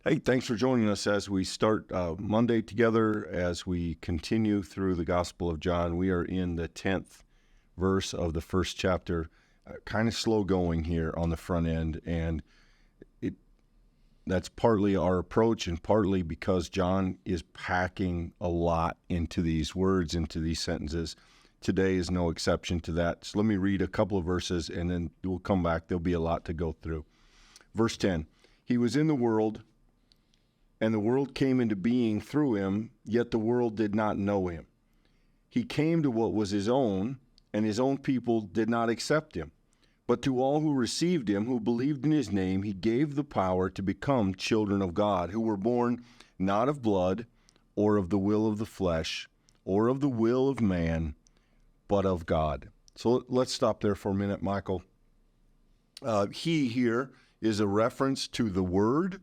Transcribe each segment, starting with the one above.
Hey, thanks for joining us as we start Monday together, as we continue through the Gospel of John. We are in the 10th verse of the first chapter, kind of slow going here on the front end, and that's partly our approach and partly because John is packing a lot into these words, into these sentences. Today is no exception to that. So let me read a couple of verses and then we'll come back. There'll be a lot to go through. Verse 10, he was in the world, and the world came into being through him, yet the world did not know him. He came to what was his own, and his own people did not accept him. But to all who received him, who believed in his name, he gave the power to become children of God, who were born not of blood, or of the will of the flesh, or of the will of man, but of God. So let's stop there for a minute, Michael. He here is a reference to the Word.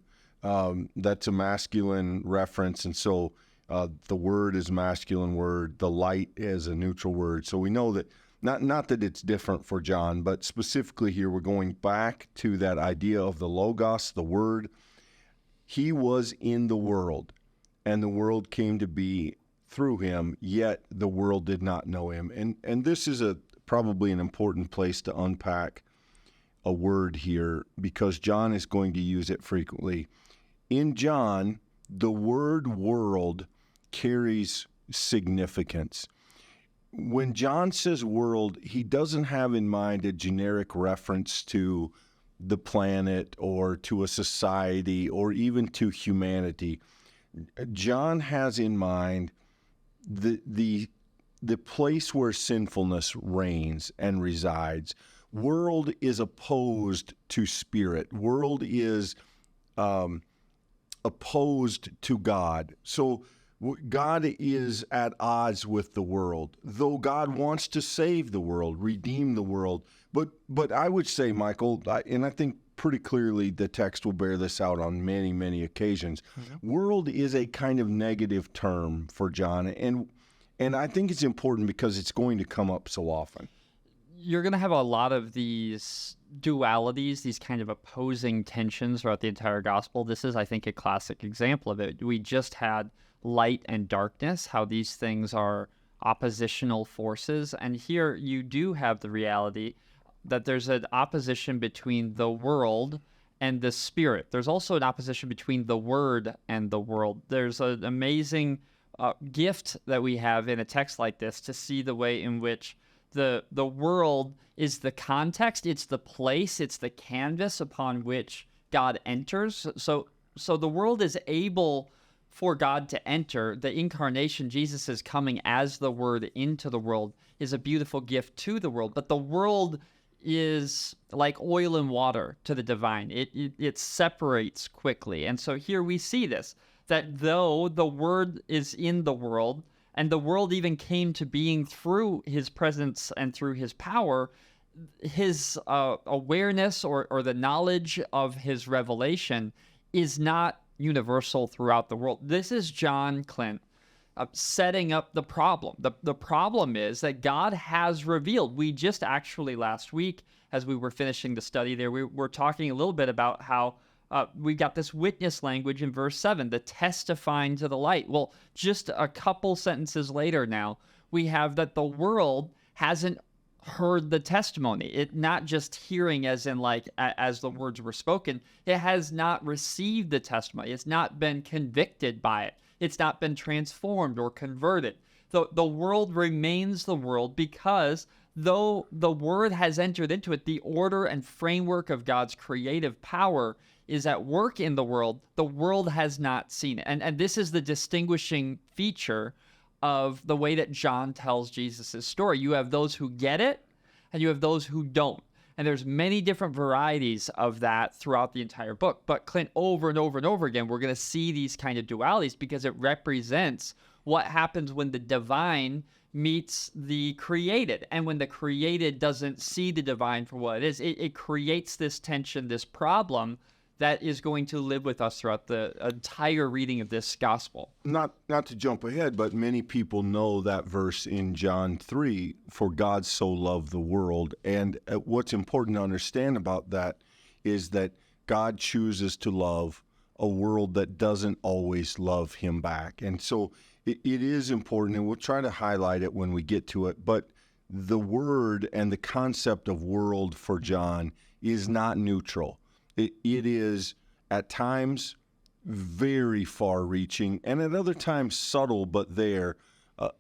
That's a masculine reference, and so the Word is a masculine word. The light is a neutral word. So we know that, not that it's different for John, but specifically here we're going back to that idea of the Logos, the Word. He was in the world, and the world came to be through him, yet the world did not know him. And this is probably an important place to unpack a word here, because John is going to use it frequently. In John, the word world carries significance. When John says world, he doesn't have in mind a generic reference to the planet or to a society or even to humanity. John has in mind the place where sinfulness reigns and resides. World is opposed to spirit. World is opposed to God. So God is at odds with the world, though God wants to save the world, redeem the world. But I would say, Michael, and I think pretty clearly the text will bear this out on many, many occasions, world is a kind of negative term for John. And I think it's important because it's going to come up so often. You're going to have a lot of these dualities, these kind of opposing tensions throughout the entire gospel. This is, I think, a classic example of it. We just had light and darkness, how these things are oppositional forces. And here you do have the reality that there's an opposition between the world and the spirit. There's also an opposition between the word and the world. There's an amazing gift that we have in a text like this to see the way in which the world is the context, it's the place, it's the canvas upon which God enters. So the world is able for God to enter. The incarnation, Jesus is coming as the Word into the world, is a beautiful gift to the world. But the world is like oil and water to the divine. It separates quickly. And so here we see this, that though the Word is in the world, and the world even came to being through his presence and through his power, his awareness or the knowledge of his revelation is not universal throughout the world. This is John, Clint, setting up the problem. The problem is that God has revealed. We just actually last week, as we were finishing the study there, we were talking a little bit about how we got this witness language in verse 7, the testifying to the light. Well, just a couple sentences later now, we have that the world hasn't heard the testimony. It not just hearing as in like as the words were spoken, it has not received the testimony. It's not been convicted by it. It's not been transformed or converted. The world remains the world because though the word has entered into it, the order and framework of God's creative power is at work in the world has not seen it. And this is the distinguishing feature of the way that John tells Jesus' story. You have those who get it, and you have those who don't. And there's many different varieties of that throughout the entire book. But Clint, over and over and over again, we're going to see these kind of dualities because it represents what happens when the divine meets the created. And when the created doesn't see the divine for what it is, it creates this tension, this problem that is going to live with us throughout the entire reading of this gospel. Not to jump ahead, but many people know that verse in John 3, for God so loved the world. And what's important to understand about that is that God chooses to love a world that doesn't always love him back. And so it is important, and we'll try to highlight it when we get to it, but the word and the concept of world for John is not neutral. It is at times very far-reaching, and at other times subtle, but there,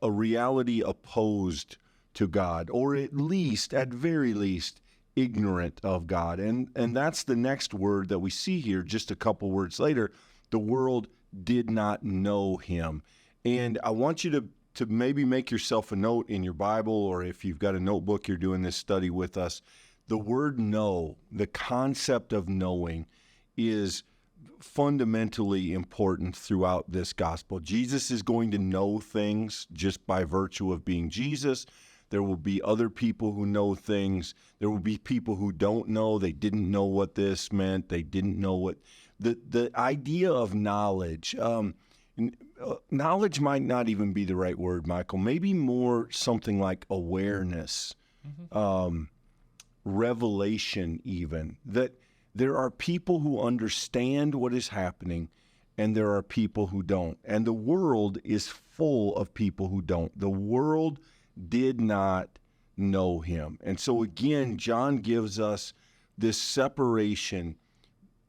a reality opposed to God, or at very least, ignorant of God. And that's the next word that we see here just a couple words later. The world did not know him. And I want you to maybe make yourself a note in your Bible, or if you've got a notebook, you're doing this study with us. The word know, the concept of knowing, is fundamentally important throughout this gospel. Jesus is going to know things just by virtue of being Jesus. There will be other people who know things. There will be people who don't know. They didn't know what this meant. They didn't know what the idea of knowledge. Knowledge might not even be the right word, Michael. Maybe more something like awareness, revelation even, that there are people who understand what is happening and there are people who don't. And the world is full of people who don't. The world did not know him. And so again, John gives us this separation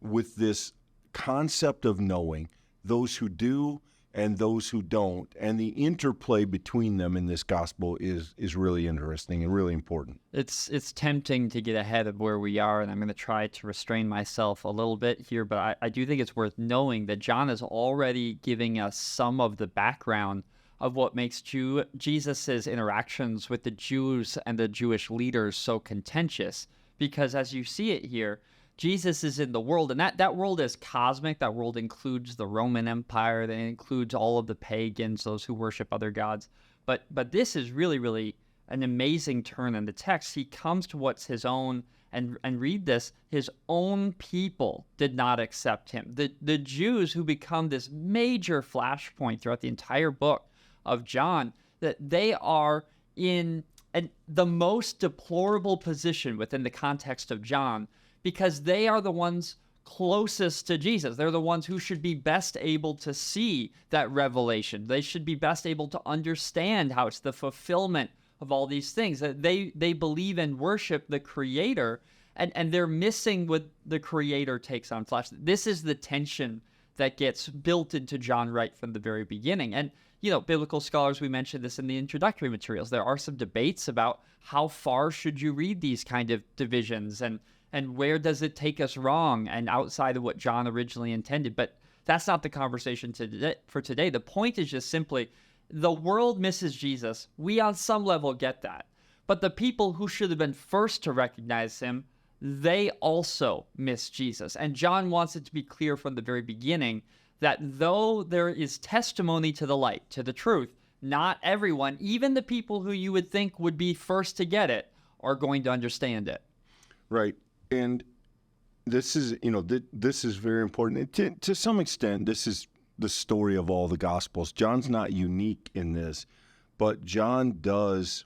with this concept of knowing, those who do and those who don't, and the interplay between them in this gospel is really interesting and really important. It's tempting to get ahead of where we are, and I'm going to try to restrain myself a little bit here, but I do think it's worth knowing that John is already giving us some of the background of what makes Jesus's interactions with the Jews and the Jewish leaders so contentious. Because as you see it here, Jesus is in the world, and that world is cosmic. That world includes the Roman Empire. That includes all of the pagans, those who worship other gods. But this is really, really an amazing turn in the text. He comes to what's his own, and read this, his own people did not accept him. The Jews, who become this major flashpoint throughout the entire book of John, that they are in the most deplorable position within the context of John, because they are the ones closest to Jesus. They're the ones who should be best able to see that revelation. They should be best able to understand how it's the fulfillment of all these things. That they believe and worship the Creator, and they're missing what the Creator takes on flesh. This is the tension that gets built into John right from the very beginning. And biblical scholars, we mentioned this in the introductory materials. There are some debates about how far should you read these kind of divisions, and where does it take us wrong and outside of what John originally intended. But that's not the conversation for today. The point is just simply, the world misses Jesus. We on some level get that. But the people who should have been first to recognize him, they also miss Jesus. And John wants it to be clear from the very beginning that though there is testimony to the light, to the truth, not everyone, even the people who you would think would be first to get it, are going to understand it. Right. And this is, this is very important. To some extent, this is the story of all the Gospels. John's not unique in this, but John does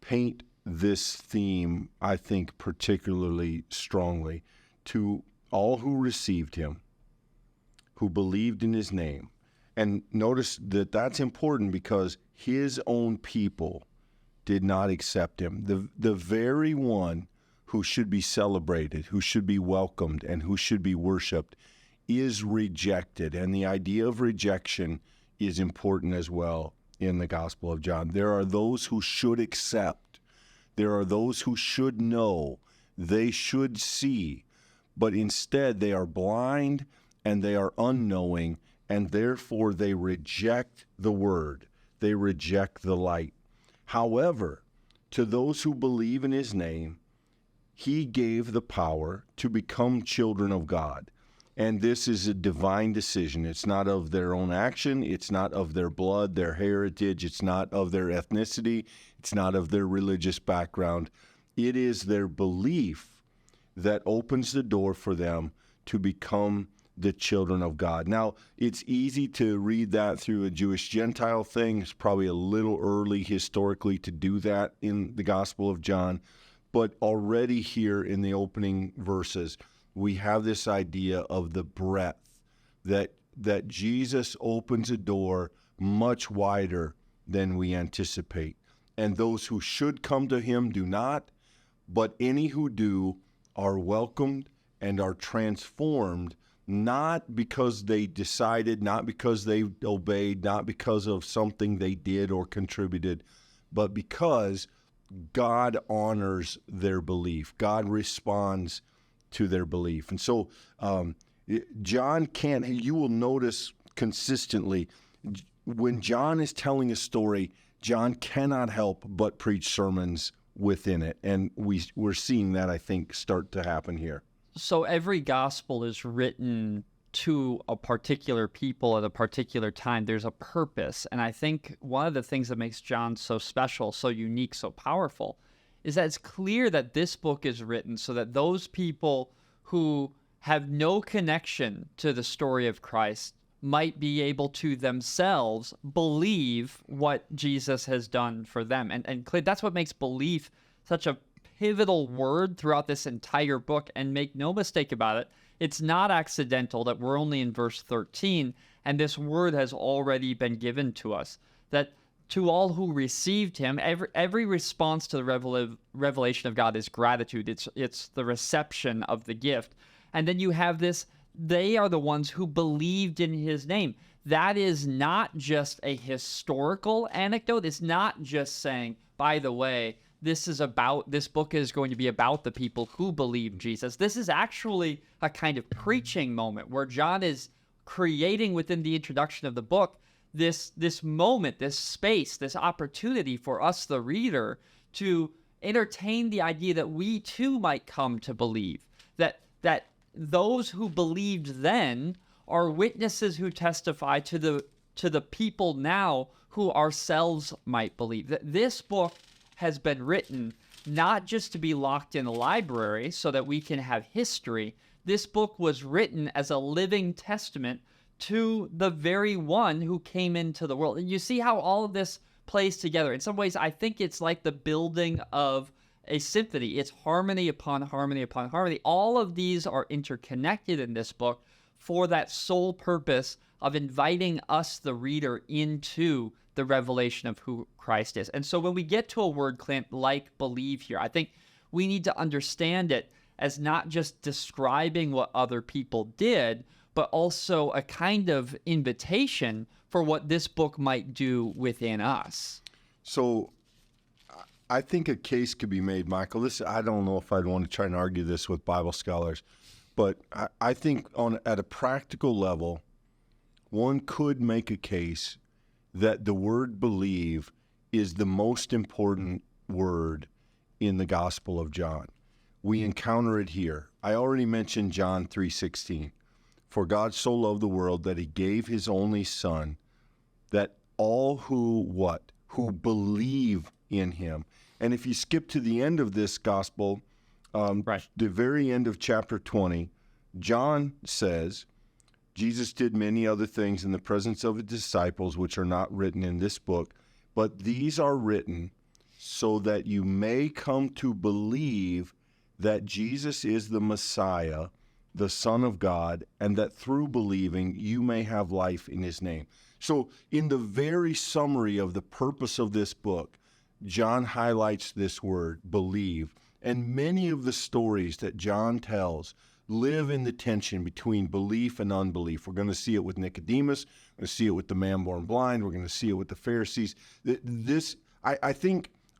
paint this theme, I think, particularly strongly to all who received him, who believed in his name. And notice that that's important because his own people did not accept him. The very one who should be celebrated, who should be welcomed, and who should be worshiped is rejected. And the idea of rejection is important as well in the Gospel of John. There are those who should accept. There are those who should know. They should see. But instead, they are blind and they are unknowing, and therefore they reject the word. They reject the light. However, to those who believe in his name, he gave the power to become children of God. And this is a divine decision. It's not of their own action. It's not of their blood, their heritage. It's not of their ethnicity. It's not of their religious background. It is their belief that opens the door for them to become the children of God. Now, it's easy to read that through a Jewish Gentile thing. It's probably a little early historically to do that in the Gospel of John. But already here in the opening verses, we have this idea of the breadth that Jesus opens a door much wider than we anticipate. And those who should come to him do not, but any who do are welcomed and are transformed, not because they decided, not because they obeyed, not because of something they did or contributed, but because God honors their belief. God responds to their belief. And so John can't, you will notice consistently, when John is telling a story, John cannot help but preach sermons within it. And we're seeing that, I think, start to happen here. So every gospel is written to a particular people at a particular time. There's a purpose. And I think one of the things that makes John so special, so unique, so powerful, is that it's clear that this book is written so that those people who have no connection to the story of Christ might be able to themselves believe what Jesus has done for them. And Clint, that's what makes belief such a pivotal word throughout this entire book. And make no mistake about it, it's not accidental that we're only in verse 13, and this word has already been given to us, that to all who received him, every response to the revelation of God is gratitude. It's the reception of the gift. And then you have this, they are the ones who believed in his name. That is not just a historical anecdote. It's not just saying, by the way, this book is going to be about the people who believe Jesus. This is actually a kind of preaching moment where John is creating within the introduction of the book this moment, this space, this opportunity for us, the reader, to entertain the idea that we too might come to believe, that those who believed then are witnesses who testify to the people now who ourselves might believe. That this book has been written not just to be locked in a library so that we can have history. This book was written as a living testament to the very one who came into the world. And you see how all of this plays together. In some ways, I think it's like the building of a symphony. It's harmony upon harmony upon harmony. All of these are interconnected in this book for that sole purpose of inviting us, the reader, into the revelation of who Christ is. And so when we get to a word, Clint, like believe here, I think we need to understand it as not just describing what other people did, but also a kind of invitation for what this book might do within us. So I think a case could be made, Michael. I don't know if I'd want to try and argue this with Bible scholars, but I think at a practical level, one could make a case that the word believe is the most important word in the Gospel of John. We encounter it here. I already mentioned John 3:16. For God so loved the world that he gave his only son, that all who believe in him. And if you skip to the end of this gospel, Right. the very end of chapter 20, John says, Jesus did many other things in the presence of his disciples, which are not written in this book, but these are written so that you may come to believe that Jesus is the Messiah, the Son of God, and that through believing you may have life in his name. So in the very summary of the purpose of this book, John highlights this word, believe. And many of the stories that John tells live in the tension between belief and unbelief. We're going to see it with Nicodemus. We're going to see it with the man born blind. We're going to see it with the Pharisees.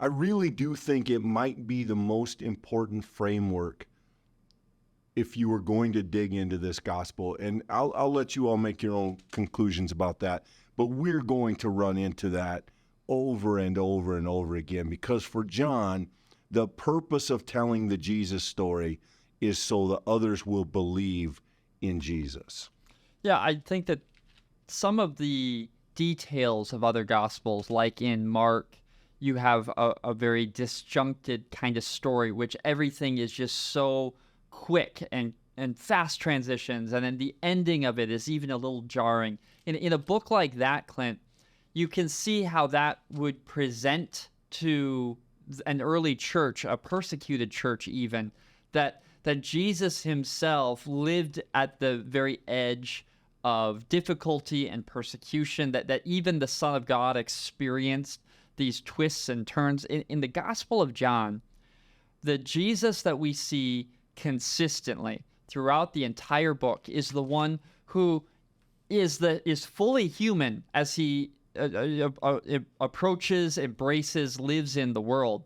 I really do think it might be the most important framework if you were going to dig into this gospel. And I'll let you all make your own conclusions about that. But we're going to run into that over and over and over again, because for John, the purpose of telling the Jesus story is so that others will believe in Jesus. Yeah, I think that some of the details of other gospels, like in Mark, you have a very disjuncted kind of story, which everything is just so quick and fast transitions, and then the ending of it is even a little jarring. In a book like that, Clint, you can see how that would present to an early church, a persecuted church even, that Jesus himself lived at the very edge of difficulty and persecution, that even the Son of God experienced these twists and turns. In the Gospel of John, the Jesus that we see consistently throughout the entire book is the one who is fully human as he approaches, embraces, lives in the world.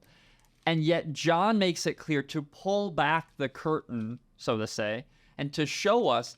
And yet John makes it clear to pull back the curtain, so to say, and to show us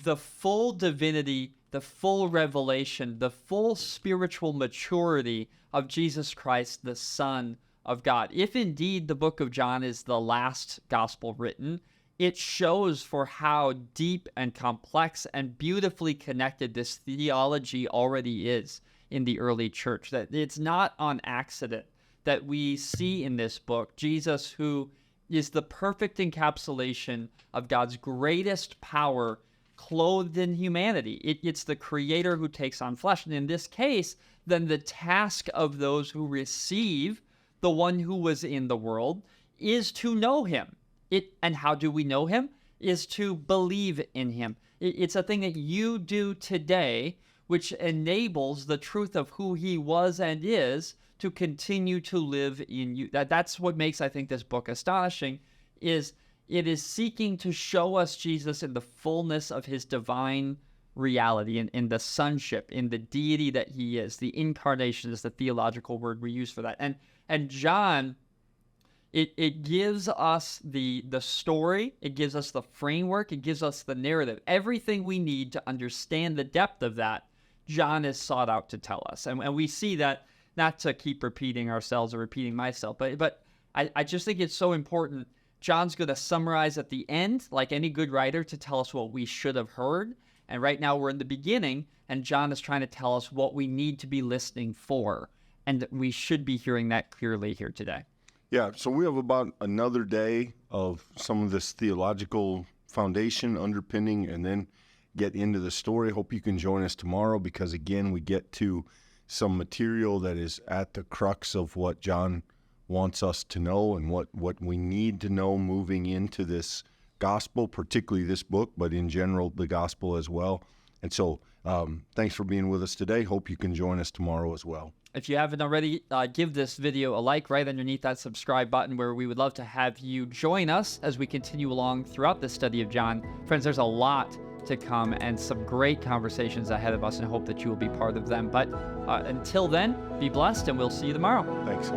the full divinity, the full revelation, the full spiritual maturity of Jesus Christ, the Son of God. If indeed the book of John is the last gospel written, it shows for how deep and complex and beautifully connected this theology already is in the early church. That it's not on accident that we see in this book Jesus, who is the perfect encapsulation of God's greatest power clothed in humanity. It's the Creator who takes on flesh. And in this case, then the task of those who receive the one who was in the world is to know him. And how do we know him? Is to believe in him. It's a thing that you do today, which enables the truth of who he was and is to continue to live in you. That's what makes, I think, this book astonishing, is it is seeking to show us Jesus in the fullness of his divine reality, in the sonship, in the deity that he is. The incarnation is the theological word we use for that. And John, it gives us the story, it gives us the framework, it gives us the narrative. Everything we need to understand the depth of that, John is sought out to tell us. And we see that, not to keep repeating ourselves or repeating myself, but I just think it's so important. John's going to summarize at the end, like any good writer, to tell us what we should have heard. And right now we're in the beginning, and John is trying to tell us what we need to be listening for. And we should be hearing that clearly here today. Yeah, so we have about another day of some of this theological foundation underpinning and then get into the story. Hope you can join us tomorrow because, again, we get to some material that is at the crux of what John wants us to know and what we need to know moving into this gospel, particularly this book, but in general, the gospel as well. And so thanks for being with us today. Hope you can join us tomorrow as well. If you haven't already, give this video a like right underneath that subscribe button, where we would love to have you join us as we continue along throughout the study of John. Friends, there's a lot to come and some great conversations ahead of us, and hope that you will be part of them. But until then, be blessed, and we'll see you tomorrow. Thanks.